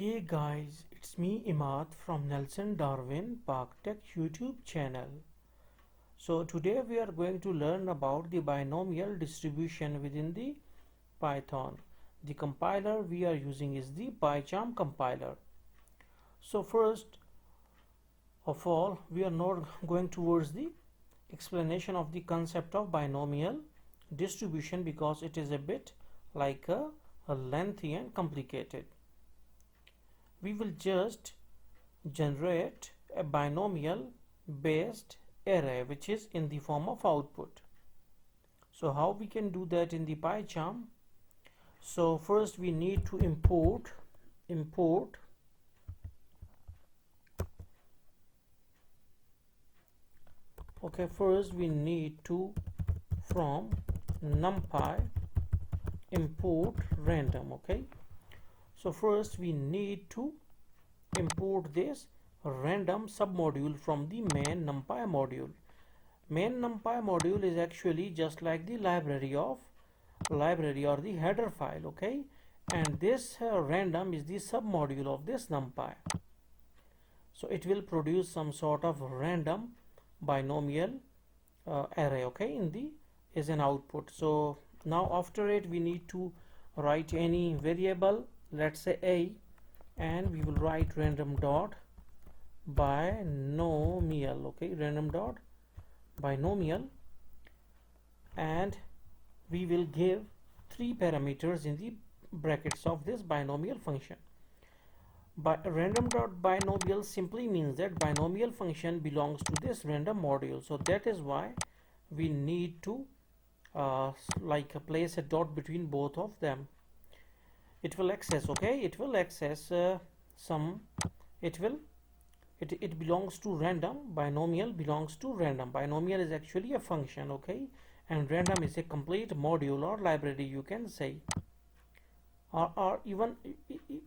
Okay guys, it's me Imad from Nelson Darwin Park Tech YouTube channel. So today we are going to learn about the binomial distribution within the Python. The compiler we are using is the pycharm compiler. So first of all, we are not going towards the explanation of the concept of binomial distribution because it is a bit like a lengthy and complicated. We will just generate a binomial based array which is in the form of output. So how we can do that in the pycharm? So first we need to import first we need to from numpy import random. So first we need to import this random submodule from the main numpy module. Main numpy module is actually just like the library or the header file, and this random is the submodule of this numpy. So it will produce some sort of random binomial array, in the as an output. So now after it we need to write any variable, let's say a, and we will write random dot binomial, random dot binomial, and we will give 3 parameters in the brackets of this binomial function. But random dot binomial simply means that binomial function belongs to this random module, so that is why we need to place a dot between both of them. It will access it belongs to random. Binomial belongs to random. Binomial is actually a function, and random is a complete module or library, you can say. Or even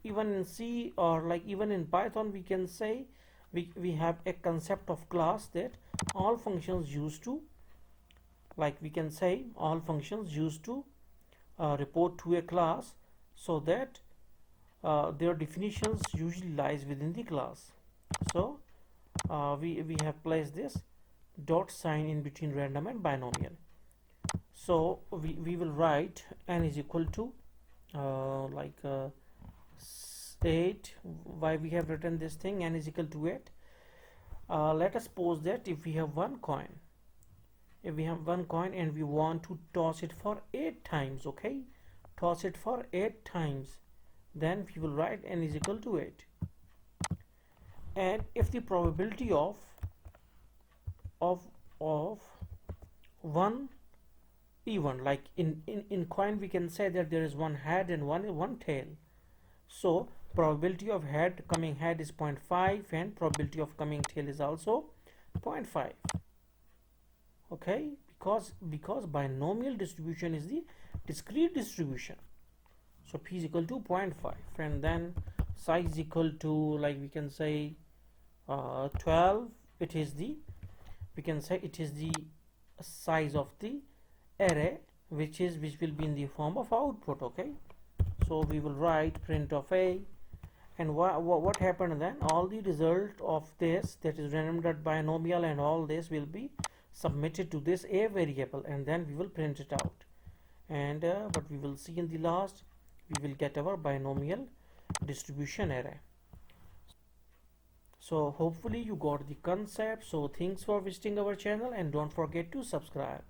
in C or even in Python we can say we have a concept of class that all functions used to report to a class, so that their definitions usually lies within the class. So we have placed this dot sign in between random and binomial. So we will write n is equal to 8. Why we have written this thing, n is equal to 8? Let us suppose that if we have one coin and we want to toss it for 8 times, toss it for 8 times, then we will write n is equal to 8. And if the probability of one even, like in coin we can say that there is one head and one tail, so probability of coming head is 0.5 and probability of coming tail is also 0.5, because binomial distribution is the discrete distribution. So p is equal to 0.5, and then size equal to, we can say 12. It is the size of the array which will be in the form of output. So we will write print of a, and what happened then, all the result of this, that is random dot binomial, and all this will be submitted to this a variable, and then we will print it out, and but we will see in the last we will get our binomial distribution array. So hopefully you got the concept. So thanks for visiting our channel, and don't forget to subscribe.